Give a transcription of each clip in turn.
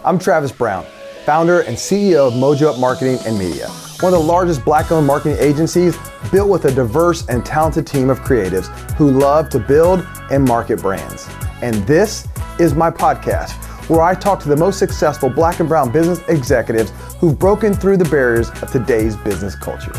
I'm Travis Brown, founder and CEO of Mojo Up Marketing and Media, one of the largest Black-owned marketing agencies built with a diverse and talented team of creatives who love to build and market brands. And this is my podcast, where I talk to the most successful Black and Brown business executives who've broken through the barriers of today's business culture.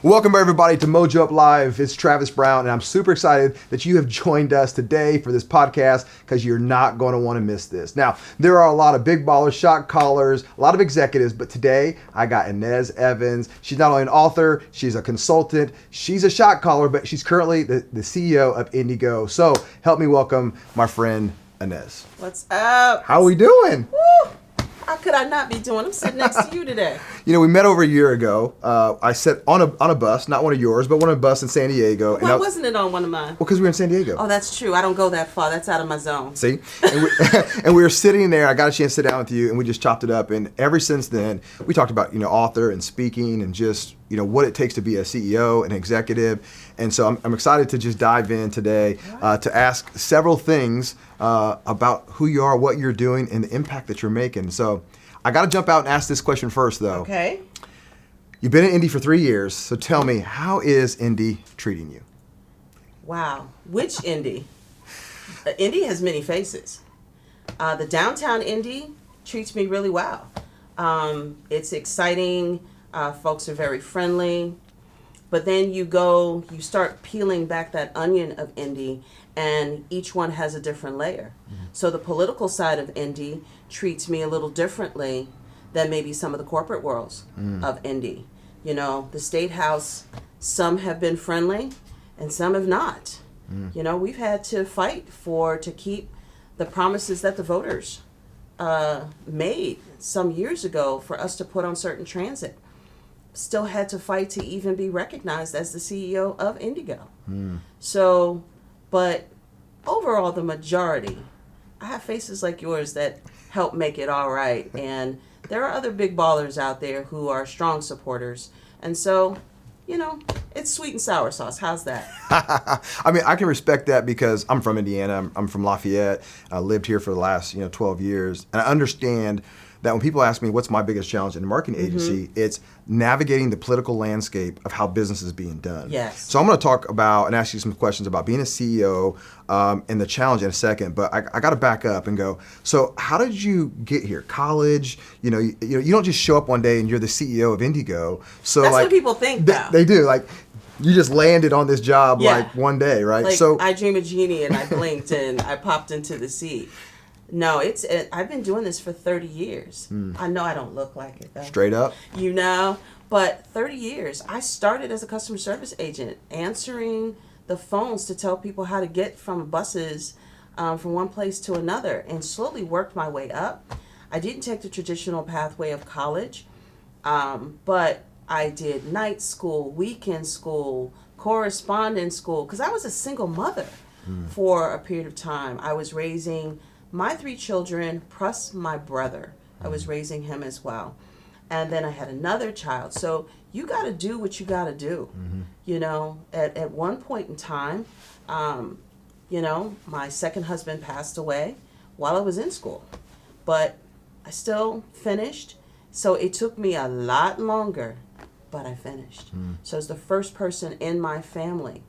Welcome everybody to Mojo Up Live. It's Travis Brown, and I'm super excited that you have joined us today for this podcast because you're not going to want to miss this. Now, there are a lot of big ballers, shot callers, a lot of executives, but today I got Inez Evans. She's not only an author, she's a consultant, she's a shot caller, but she's currently the CEO of Indigo. So help me welcome my friend Inez. What's up? How are we doing? Woo! How could I not be doing? I'm sitting next to you today. You know, we met over a year ago. I sat on a bus, not one of yours, but one of a bus in San Diego. Why wasn't it on one of mine? Well, because we were in San Diego. Oh, that's true. I don't go that far. That's out of my zone. See? And we were sitting there. I got a chance to sit down with you, and we just chopped it up. And ever since then, we talked about, author and speaking and just, what it takes to be a CEO, an executive. And so I'm excited to just dive in today to ask several things about who you are, what you're doing, and the impact that you're making. So I got to jump out and ask this question first, though. Okay. You've been in Indy for 3 years, so tell me, how is Indy treating you? Wow. Which Indy? Indy has many faces. The downtown Indy treats me really well. It's exciting. Folks are very friendly. But then you start peeling back that onion of Indy, and each one has a different layer. Mm-hmm. So the political side of Indy treats me a little differently than maybe some of the corporate worlds of Indy. The State House, some have been friendly and some have not. We've had to fight to keep the promises that the voters made some years ago for us to put on certain transit. Still had to fight to even be recognized as the CEO of Indigo. So, but overall, the majority, I have faces like yours that help make it all right. And there are other big ballers out there who are strong supporters. And so, it's sweet and sour sauce. How's that? I mean, I can respect that because I'm from Indiana. I'm from Lafayette. I lived here for the last, 12 years. And I understand that when people ask me what's my biggest challenge in the marketing agency, it's navigating the political landscape of how business is being done. Yes. So I'm going to talk about and ask you some questions about being a CEO and the challenge in a second. But I got to back up and go, so how did you get here? College? You don't just show up one day and you're the CEO of Indigo. So that's what people think, though. They do. Like, you just landed on this job like one day, right? Like, so I dream a genie and I blinked and I popped into the seat. No, I've been doing this for 30 years. I know I don't look like it, though. Straight up? But 30 years. I started as a customer service agent, answering the phones to tell people how to get from buses from one place to another, and slowly worked my way up. I didn't take the traditional pathway of college, but I did night school, weekend school, correspondence school, because I was a single mother for a period of time. I was raising my 3 children, plus my brother. I was raising him as well. And then I had another child. So you got to do what you got to do. At one point in time, my second husband passed away while I was in school. But I still finished. So it took me a lot longer, but I finished. So I was the first person in my family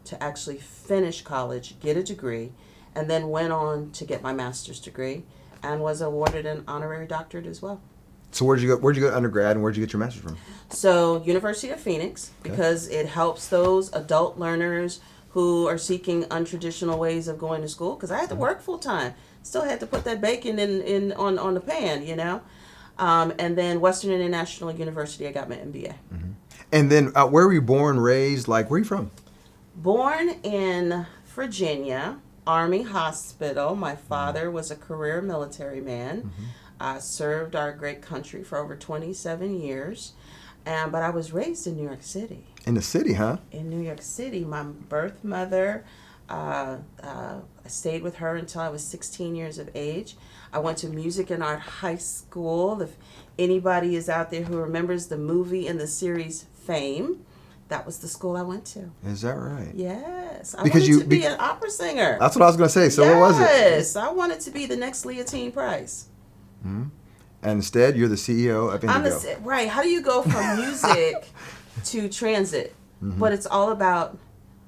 to actually finish college, get a degree, and then went on to get my master's degree and was awarded an honorary doctorate as well. So where'd you go to undergrad and where'd you get your master's from? So University of Phoenix, because it helps those adult learners who are seeking untraditional ways of going to school, because I had to work full time. Still had to put that bacon on the pan, And then Western International University, I got my MBA. And then where were you born, raised? Like, where are you from? Born in Virginia, Army Hospital. My father was a career military man. Served our great country for over 27 years. But I was raised in New York City. In the city, huh? In New York City. My birth mother I stayed with her until I was 16 years of age. I went to music and art high school. If anybody is out there who remembers the movie and the series Fame, that was the school I went to. Is that right? Yes. I Because wanted to be an opera singer. That's what I was going to say. So what was it? Yes. I wanted to be the next Leontine Price. Mm-hmm. And instead, you're the CEO of Indigo. Right. How do you go from music to transit? Mm-hmm. But it's all about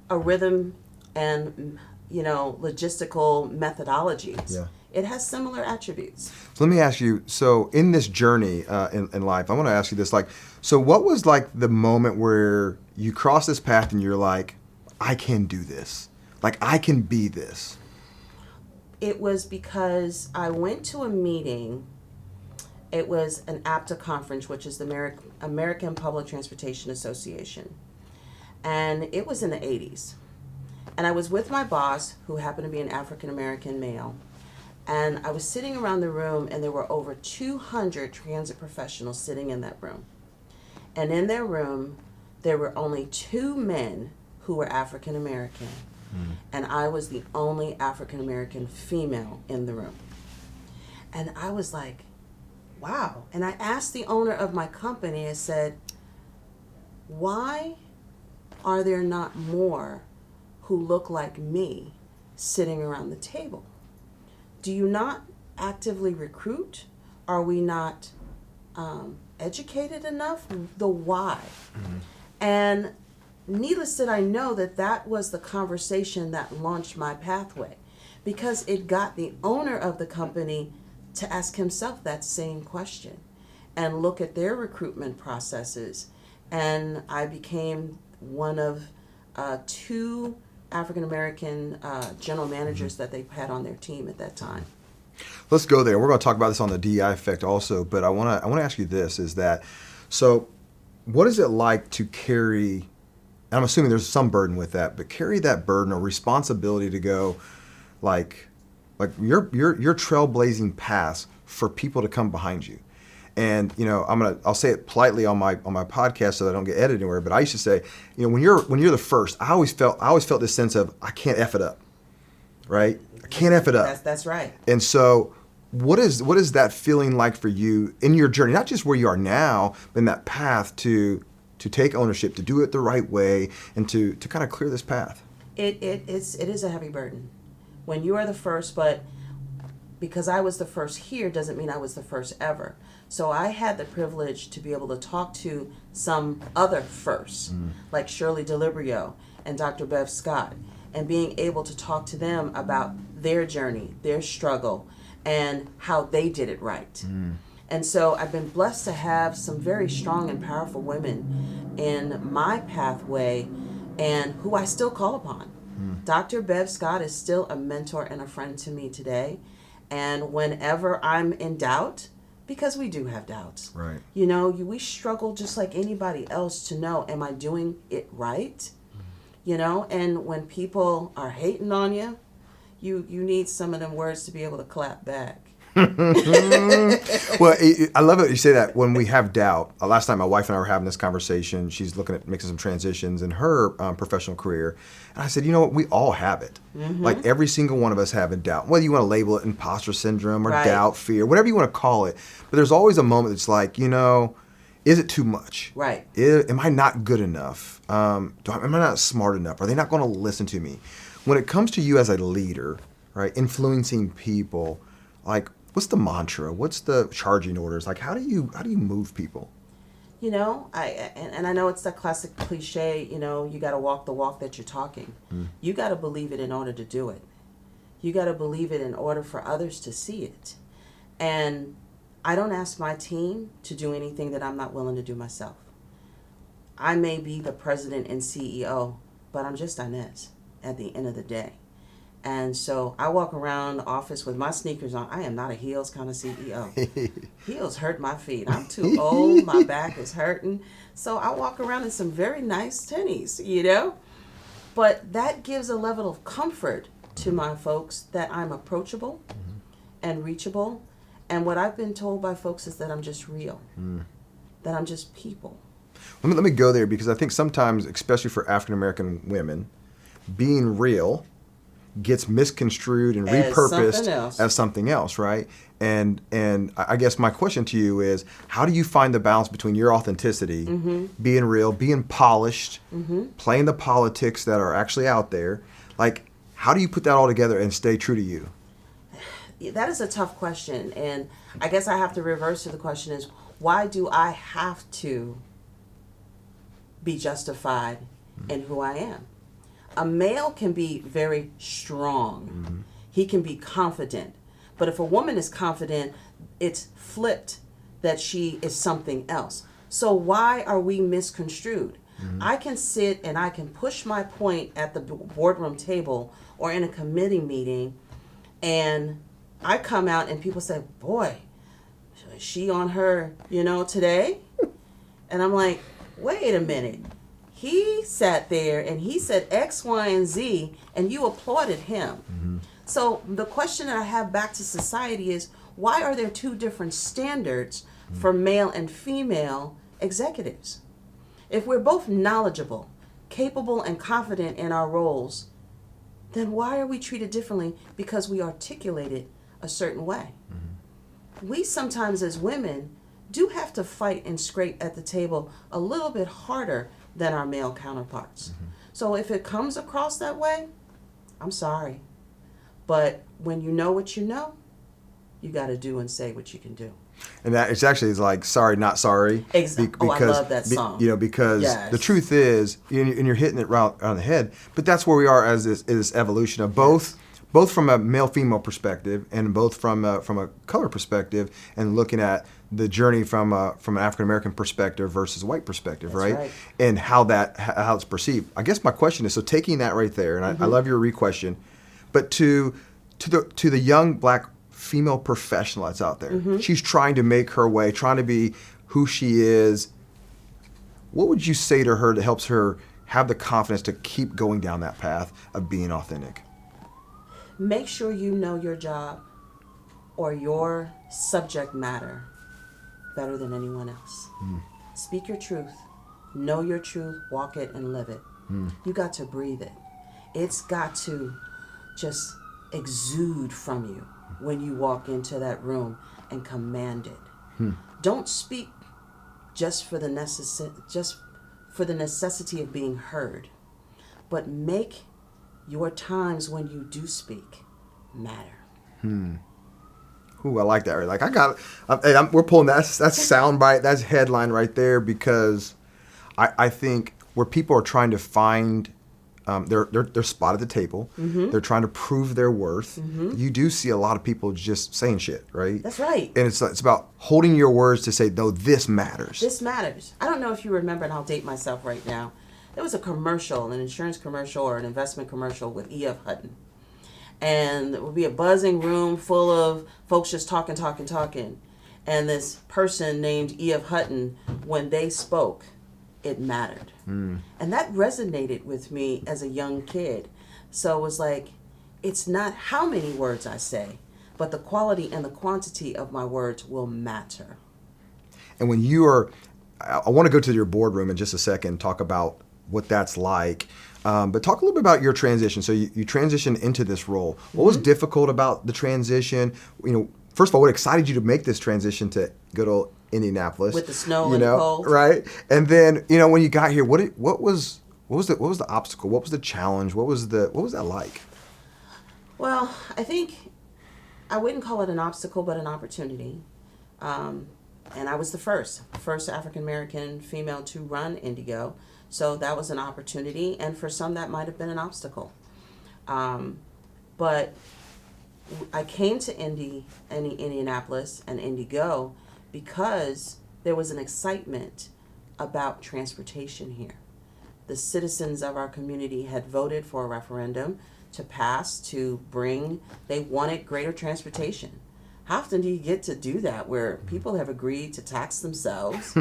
a rhythm and, logistical methodologies. Yeah. It has similar attributes. So let me ask you, so in this journey in life, I want to ask you this, so what was the moment where you crossed this path and you're like, I can do this. I can be this. It was because I went to a meeting. It was an APTA conference, which is the American Public Transportation Association. And it was in the 80s. And I was with my boss, who happened to be an African-American male. And I was sitting around the room, and there were over 200 transit professionals sitting in that room. And in their room, there were only 2 men who were African-American. And I was the only African-American female in the room. And I was like, wow. And I asked the owner of my company, I said, why are there not more who look like me sitting around the table? Do you not actively recruit? Are we not educated enough? The why. Mm-hmm. And needless that I know that was the conversation that launched my pathway, because it got the owner of the company to ask himself that same question and look at their recruitment processes. And I became one of 2 African-American general managers that they had on their team at that time. Let's go there. We're going to talk about this on the DEI effect also, but I want to ask you this, is that, so what is it like to carry, and I'm assuming there's some burden with that, but carry that burden or responsibility to go your trailblazing paths for people to come behind you. And I'll say it politely on my podcast so that I don't get edited anywhere. But I used to say, when you're the first, I always felt this sense of I can't F it up, right? I can't F it up. That's right. And so, what is that feeling like for you in your journey? Not just where you are now, but in that path to take ownership, to do it the right way, and to kind of clear this path. It is a heavy burden when you are the first, but because I was the first here doesn't mean I was the first ever. So I had the privilege to be able to talk to some other firsts, like Shirley DeLibrio and Dr. Bev Scott, and being able to talk to them about their journey, their struggle, and how they did it right. And so I've been blessed to have some very strong and powerful women in my pathway and who I still call upon. Dr. Bev Scott is still a mentor and a friend to me today. And whenever I'm in doubt, because we do have doubts, right? We struggle just like anybody else to know, am I doing it right? And when people are hating on you, you need some of them words to be able to clap back. Well, I love it you say that when we have doubt. Last time my wife and I were having this conversation, she's looking at making some transitions in her professional career. And I said, what? We all have it. Mm-hmm. Every single one of us have a doubt. Whether you want to label it imposter syndrome or doubt, fear, whatever you want to call it. But there's always a moment that's like, is it too much? Right. Am I not good enough? Am I not smart enough? Are they not going to listen to me? When it comes to you as a leader, right, influencing people, what's the mantra? What's the charging orders? How do you move people? I know it's that classic cliche, you got to walk the walk that you're talking. You got to believe it in order to do it. You got to believe it in order for others to see it. And I don't ask my team to do anything that I'm not willing to do myself. I may be the president and CEO, but I'm just Inez at the end of the day. And so I walk around the office with my sneakers on. I am not a heels kind of CEO. Heels hurt my feet. I'm too old. My back is hurting. So I walk around in some very nice tennies, But that gives a level of comfort to my folks that I'm approachable and reachable. And what I've been told by folks is that I'm just real, that I'm just people. Let me go there, because I think sometimes, especially for African American women, being real gets misconstrued and As repurposed something else. as something else, right? And I guess my question to you is, how do you find the balance between your authenticity, being real, being polished, playing the politics that are actually out there? Like, how do you put that all together and stay true to you? That is a tough question. And I guess I have to reverse to the question is, why do I have to be justified in who I am? A male can be very strong. He can be confident. But if a woman is confident, it's flipped that she is something else. So why are we misconstrued? I can sit and I can push my point at the boardroom table or in a committee meeting, and I come out and people say, boy, is she on her, today? And I'm like, wait a minute. He sat there and he said X, Y, and Z, and you applauded him. So the question that I have back to society is, why are there two different standards for male and female executives? If we're both knowledgeable, capable, and confident in our roles, then why are we treated differently because we articulate it a certain way? We sometimes as women do have to fight and scrape at the table a little bit harder than our male counterparts. So if it comes across that way, I'm sorry. But when you know what you know, you got to do and say what you can do. And that it's actually like sorry, not sorry. Exactly. I love that song. Because Yes. the truth is, and you're hitting it right on the head. But that's where we are as this evolution of both from a male-female perspective and both from a color perspective, and looking at the journey from an African American perspective versus a white perspective, That's right? And how it's perceived. I guess my question is, so taking that right there, and I love your re-question, but to the young black female professional that's out there, she's trying to make her way, trying to be who she is. What would you say to her that helps her have the confidence to keep going down that path of being authentic? Make sure you know your job or your subject matter better than anyone else. Speak your truth. Know your truth. Walk it and live it. You got to breathe it. It's got to just exude from you when you walk into that room and command it. Don't speak just for the necessity of being heard, but make your times when you do speak matter. Ooh, I like that. Right? Like we're pulling that's soundbite, that's headline right there, because I think where people are trying to find their spot at the table, they're trying to prove their worth. You do see a lot of people just saying shit, right? That's right. And it's about holding your words to say, no, this matters. This matters. I don't know if you remember, and I'll date myself right now. There was a commercial, an insurance commercial or an investment commercial with E.F. Hutton. And it would be a buzzing room full of folks just talking. And this person named E.F. Hutton, when they spoke, it mattered. And that resonated with me as a young kid. So it was like, it's not how many words I say, but the quality and the quantity of my words will matter. And when you are, I want to go to your boardroom in just a second and talk about what that's like. But talk a little bit about your transition. So you transitioned into this role. What was difficult about the transition? First of all, what excited you to make this transition to good old Indianapolis? With the snow and the cold, right? And then when you got here, what was the obstacle? What was the challenge? What was that like? Well, I think I wouldn't call it an obstacle, but an opportunity. And I was the first African American female to run Indigo. So that was an opportunity, and for some that might have been an obstacle. But I came to Indianapolis and Indigo because there was an excitement about transportation here. The citizens of our community had voted for a referendum to pass, to bring, they wanted greater transportation. How often do you get to do that where people have agreed to tax themselves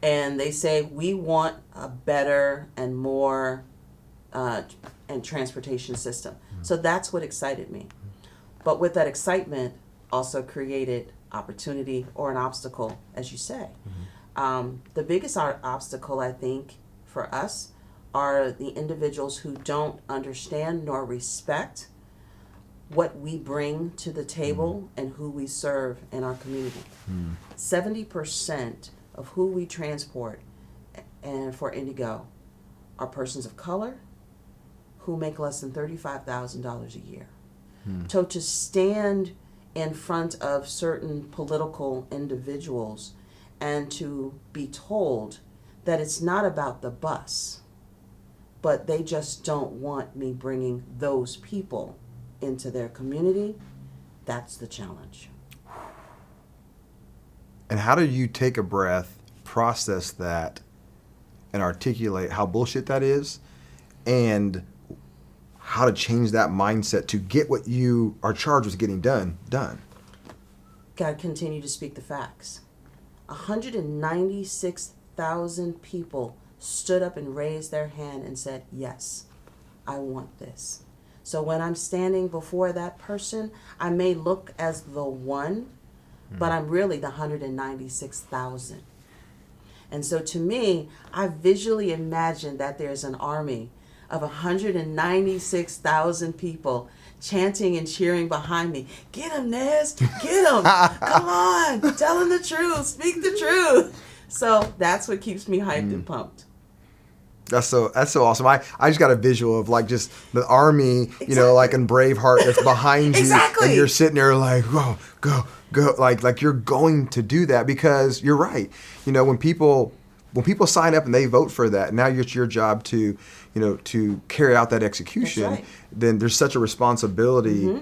and they say, we want a better and more and transportation system. So that's what excited me. But with that excitement also created opportunity or an obstacle, as you say. The biggest obstacle, I think, for us are the individuals who don't understand nor respect what we bring to the table and who we serve in our community. 70% of who we transport and for Indigo are persons of color who make less than $35,000 a year. So to stand in front of certain political individuals and to be told that it's not about the bus, but they just don't want me bringing those people into their community, that's the challenge. And how do you take a breath, process that, and articulate how bullshit that is, and how to change that mindset to get what you are charged with getting done? Got to continue to speak the facts. 196,000 people stood up and raised their hand and said, yes, I want this. So when I'm standing before that person, I may look as the one, but I'm really the 196,000. And so to me, I visually imagine that there's an army of 196,000 people chanting and cheering behind me. Get him, Nez, get him. Come on, tell him the truth, speak the truth. So that's what keeps me hyped and pumped. That's so awesome. I just got a visual of like just the army, you know, like in Braveheart that's behind you. Exactly. And you're sitting there like, whoa, go. Like you're going to do that because you're right. You know, when people sign up and they vote for that, now it's your job to, you know, to carry out that execution. That's right. Then there's such a responsibility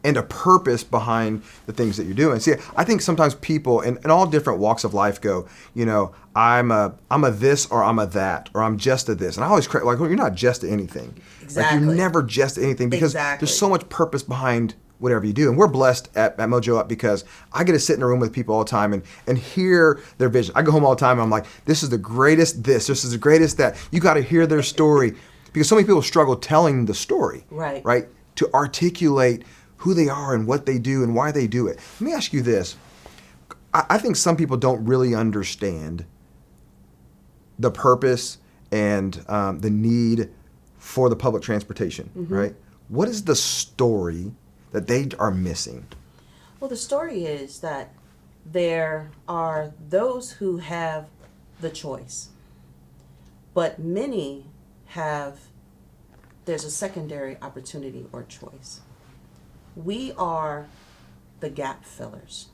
and a purpose behind the things that you're doing. See, I think sometimes people in all different walks of life go, you know, I'm a this or I'm a that or I'm just a this. And I always like, well, you're not just anything. Exactly. Like you're never just anything because there's so much purpose behind whatever you do. And we're blessed at Mojo Up because I get to sit in a room with people all the time and hear their vision. I go home all the time and I'm like, this is the greatest this is the greatest that. You got to hear their story because so many people struggle telling the story. Right? To articulate who they are and what they do and why they do it. Let me ask you this. I think some people don't really understand the purpose and the need for the public transportation, right? What is the story that they are missing? Well, the story is that there are those who have the choice, but many there's a secondary opportunity or choice. We are the gap fillers.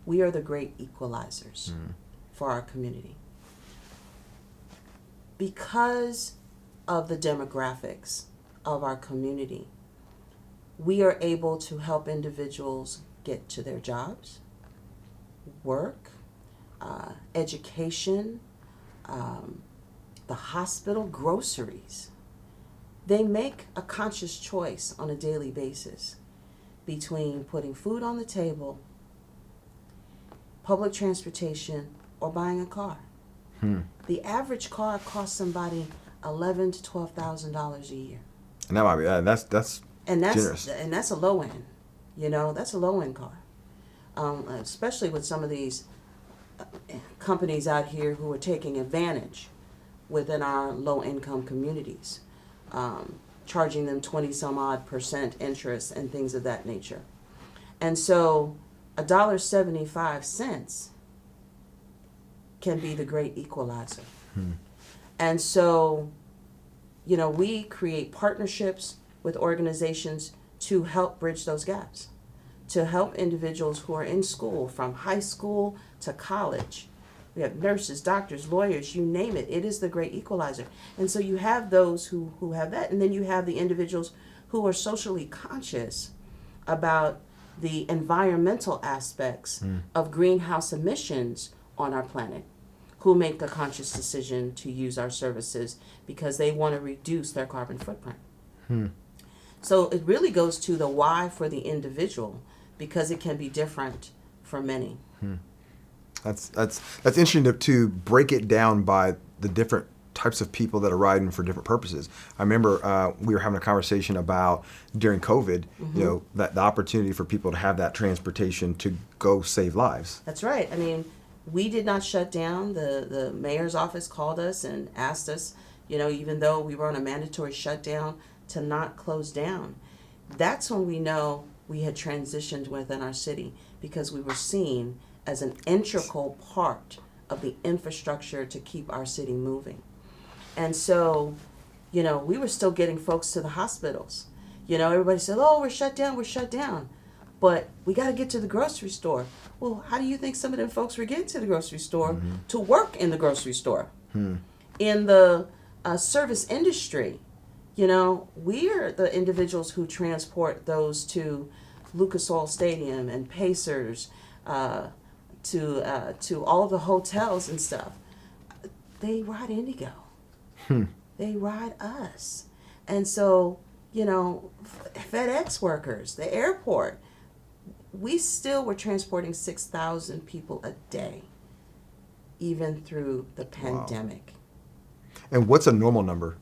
We are the great equalizers for our community. Because of the demographics of our community, we are able to help individuals get to their jobs, work, education, the hospital, groceries. They make a conscious choice on a daily basis between putting food on the table, public transportation, or buying a car. The average car costs somebody $11,000 to $12,000 a year. And that might be that's generous. And that's a low end. You know, that's a low end car. Especially with some of these companies out here who are taking advantage within our low income communities, charging them 20 some odd % interest and things of that nature. And so $1.75 can be the great equalizer. And so, you know, we create partnerships with organizations to help bridge those gaps, to help individuals who are in school from high school to college. We have nurses, doctors, lawyers, you name it. It is the great equalizer. And so you have those who have that, and then you have the individuals who are socially conscious about the environmental aspects of greenhouse emissions on our planet, who make a conscious decision to use our services because they want to reduce their carbon footprint. So it really goes to the why for the individual, because it can be different for many. That's interesting to break it down by the different types of people that are riding for different purposes. I remember we were having a conversation about during COVID, you know, that the opportunity for people to have that transportation to go save lives. That's right. I mean, we did not shut down. The mayor's office called us and asked us, you know, even though we were on a mandatory shutdown, to not close down. that's when we know we had transitioned within our city, because we were seen as an integral part of the infrastructure to keep our city moving. And so, we were still getting folks to the hospitals. Everybody said, oh, we're shut down. But we got to get to the grocery store. Well, how do you think some of them folks were getting to the grocery store to work in the grocery store? In the service industry, we are the individuals who transport those to Lucas Oil Stadium and Pacers, to all of the hotels and stuff. They ride Indigo. They ride us. And so, FedEx workers, the airport, we still were transporting 6,000 people a day, even through the pandemic. Wow. And what's a normal number?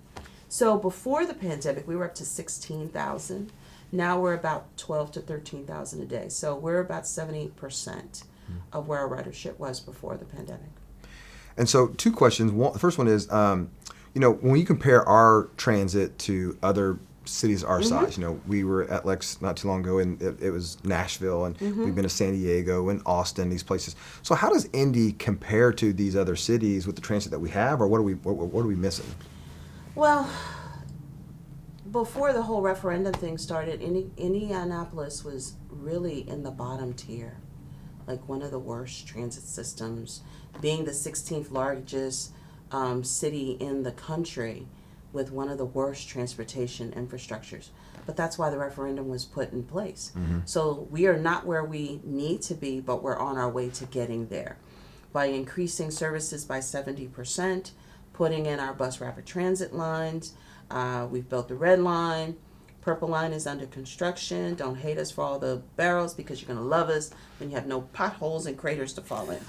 So before the pandemic, we were up to 16,000. Now we're about 12 to 13,000 a day. So we're about 70% of where our ridership was before the pandemic. And so 2 questions. The first one is, when you compare our transit to other cities our size, we were at Lex not too long ago, and it was Nashville, and we've been to San Diego and Austin, these places. So how does Indy compare to these other cities with the transit that we have, or what are we missing? Well, before the whole referendum thing started, Indianapolis was really in the bottom tier, like one of the worst transit systems, being the 16th largest city in the country with one of the worst transportation infrastructures. But that's why the referendum was put in place. So we are not where we need to be, but we're on our way to getting there. By increasing services by 70%, putting in our bus rapid transit lines, we've built the Red Line. Purple Line is under construction. Don't hate us for all the barrels, because you're going to love us when you have no potholes and craters to fall in.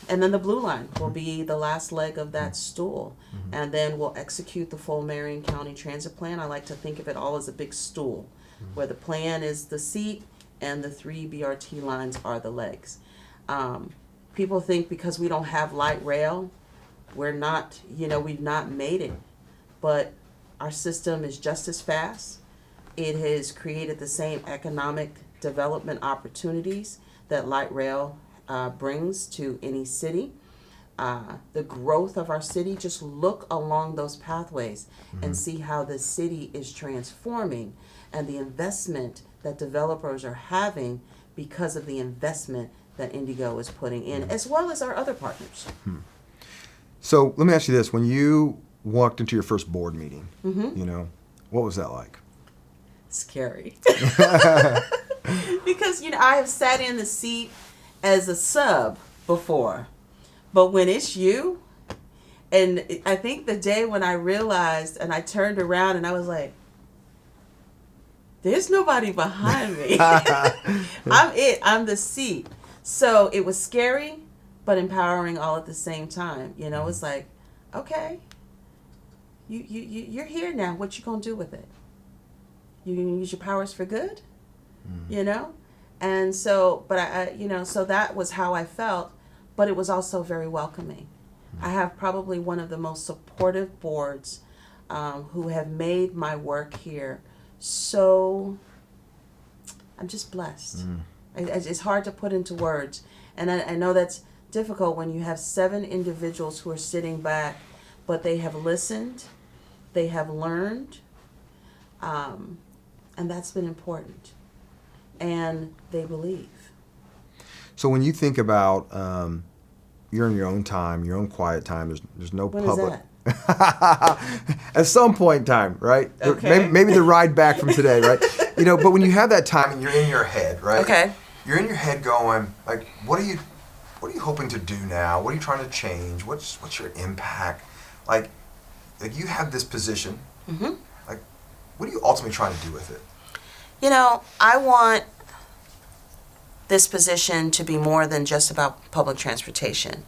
And then the Blue Line will be the last leg of that stool. And then we'll execute the full Marion County Transit Plan. I like to think of it all as a big stool, where the plan is the seat and the 3 BRT lines are the legs. People think because we don't have light rail, we're not, we've not made it. But our system is just as fast. It has created the same economic development opportunities that light rail brings to any city. The growth of our city, just look along those pathways and see how the city is transforming, and the investment that developers are having because of the investment that Indigo is putting in, as well as our other partners. So let me ask you this. When you walked into your first board meeting, what was that like? Scary. Because, I have sat in the seat as a sub before, but when it's you, and I think the day when I realized, and I turned around and I was like, there's nobody behind me. I'm the seat. So it was scary, but empowering all at the same time. It's like, okay, you're here now. What you gonna do with it? You gonna use your powers for good? And so, but I so that was how I felt, but it was also very welcoming. I have probably one of the most supportive boards who have made my work here so, I'm just blessed. It's hard to put into words, and I know that's difficult when you have 7 individuals who are sitting back, but they have listened, they have learned, and that's been important, and they believe. So when you think about you're in your own time, your own quiet time, there's no when public. Is that? At some point in time, right? Okay. Maybe the ride back from today, right? But when you have that time and you're in your head, right? Okay. You're in your head going, like, what are you hoping to do now? What are you trying to change? What's your impact? Like you have this position. Like, what are you ultimately trying to do with it? I want this position to be more than just about public transportation.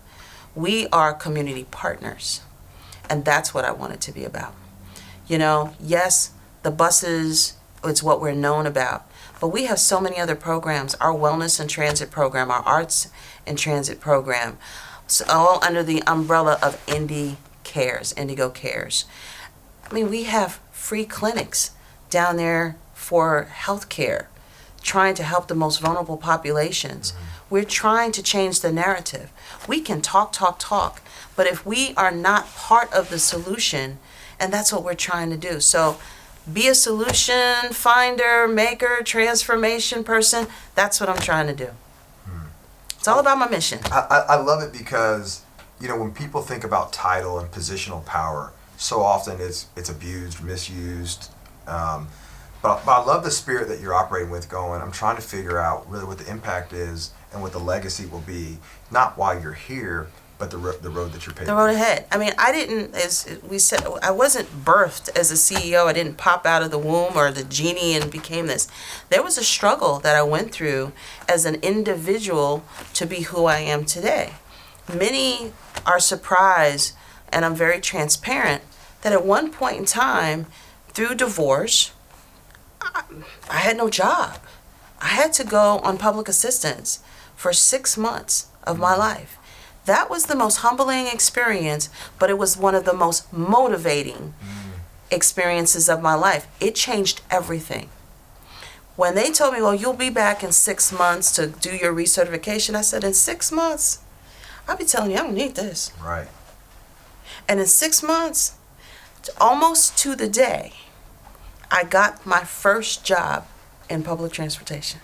We are community partners, and that's what I want it to be about. Yes, the buses, it's what we're known about, but we have so many other programs. Our wellness and transit program, our arts and transit program, so all under the umbrella of Indigo Cares. I mean, we have free clinics down there for healthcare, trying to help the most vulnerable populations. We're trying to change the narrative. We can talk, but if we are not part of the solution, and that's what we're trying to do. So be a solution finder, maker, transformation person. That's what I'm trying to do. It's all about my mission. I love it because, when people think about title and positional power, so often it's abused, misused. But I love the spirit that you're operating with going, I'm trying to figure out really what the impact is and what the legacy will be, not while you're here, but the road that you're paving. The road ahead. I mean, I didn't, as we said, I wasn't birthed as a CEO. I didn't pop out of the womb or the genie and became this. There was a struggle that I went through as an individual to be who I am today. Many are surprised, and I'm very transparent, that at one point in time, through divorce, I had no job. I had to go on public assistance for 6 months of my life. That was the most humbling experience, but it was one of the most motivating experiences of my life. It changed everything. When they told me, well, you'll be back in 6 months to do your recertification, I said, in 6 months? I'll be telling you, I don't need this. Right. And in 6 months, almost to the day, I got my first job in public transportation.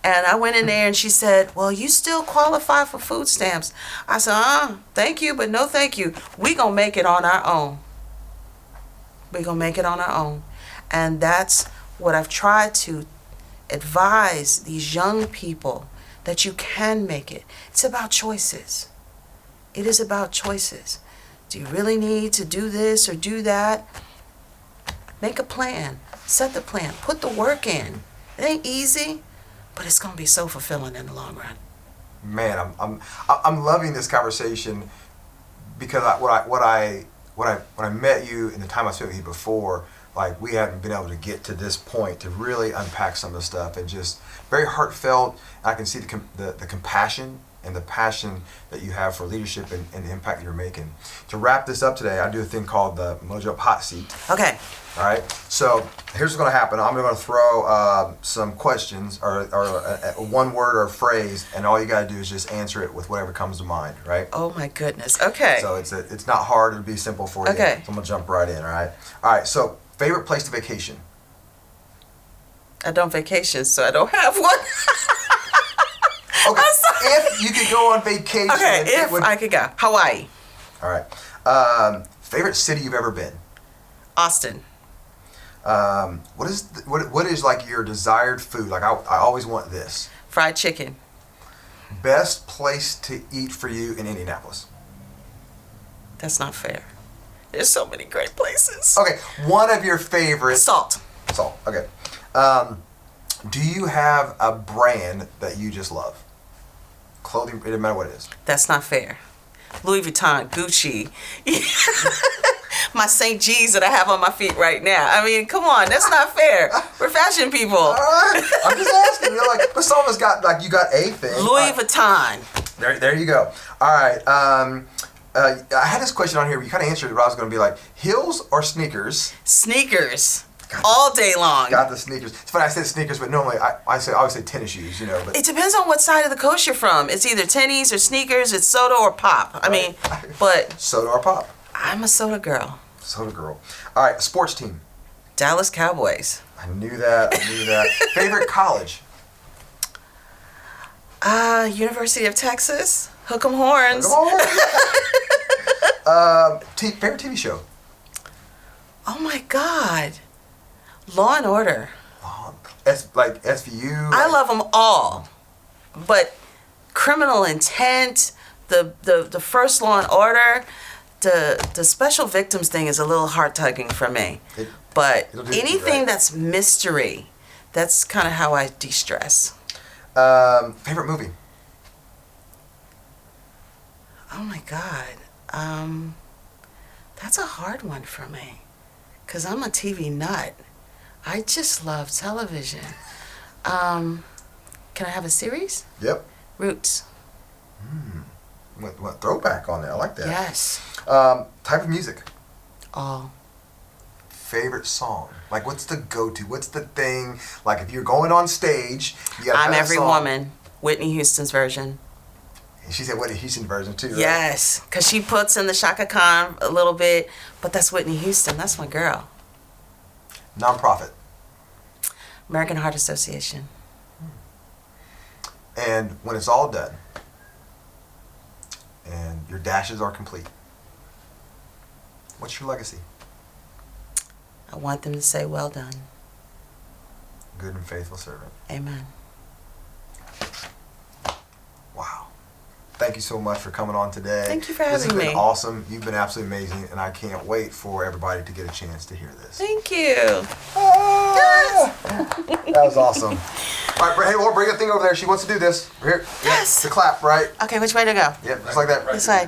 And I went in there and she said, well, you still qualify for food stamps. I said, thank you, but no thank you. We gonna make it on our own. We gonna make it on our own. And that's what I've tried to advise these young people, that you can make it. It's about choices. It is about choices. Do you really need to do this or do that? Make a plan. Set the plan. Put the work in. It ain't easy, but it's gonna be so fulfilling in the long run. Man, I'm loving this conversation because when I met you and the time I spent with you before, like we haven't been able to get to this point to really unpack some of the stuff, and just very heartfelt. I can see the compassion and the passion that you have for leadership and the impact that you're making. To wrap this up today, I do a thing called the Mojo Up Hot Seat. Okay. All right. So here's what's going to happen. I'm going to throw some questions or one word or a phrase, and all you got to do is just answer it with whatever comes to mind. Right. Oh my goodness. Okay. So it's not hard. It'll be simple for you. Okay. So I'm going to jump right in. All right. All right. So favorite place to vacation? I don't vacation, so I don't have one. Okay. If you could go on vacation. Okay. If I could go. Hawaii. All right. Favorite city you've ever been? Austin. What is like your desired food? Like I always want this. Fried chicken. Best place to eat for you in Indianapolis? That's not fair. There's so many great places. Okay, one of your favorites. Salt. Salt. Okay. Do you have a brand that you just love? Clothing, it doesn't matter what it is. That's not fair. Louis Vuitton, Gucci. My St. G's that I have on my feet right now. I mean, come on, that's not fair. We're fashion people. All right. I'm just asking. You're like, but some of us got, like, you got a thing. Louis Vuitton. There you go. All right. I had this question on here. You kind of answered it, but I was going to be like, heels or sneakers? Sneakers. All day long. Got the sneakers. It's funny I said sneakers, but normally I always say tennis shoes, But it depends on what side of the coast you're from. It's either tennies or sneakers. It's soda or pop. I mean, but soda or pop? I'm a soda girl. Soda girl. All right, sports team. Dallas Cowboys. I knew that. Favorite college? University of Texas. Hook 'em horns. Favorite TV show? Oh my God. Law and Order. Like SVU. I love them all, but Criminal Intent, the first Law and Order, the special victims thing is a little heart tugging for me. But anything that's mystery, that's kind of how I de-stress. Favorite movie? Oh my God, that's a hard one for me, 'cause I'm a TV nut. I just love television. Can I have a series? Yep. Roots. What throwback on there? I like that. Yes. Type of music? All. favorite song? Like, what's the go-to? What's the thing? Like, if you're going on stage, you got. I'm Every Woman, Whitney Houston's version. And she said Whitney Houston version too, right? Yes, because she puts in the Shaka Khan a little bit, but that's Whitney Houston. That's my girl. Nonprofit. American Heart Association. And when it's all done, and your dashes are complete, what's your legacy? I want them to say, well done. Good and faithful servant. Amen. Wow. Thank you so much for coming on today. Thank you for having me. This has been awesome. You've been absolutely amazing, and I can't wait for everybody to get a chance to hear this. Thank you. Ah! That was awesome. All right, hey, Laura, bring that thing over there. She wants to do this. Here. Yes. The clap, right? Okay, which way to go? Yep, just like that. This way.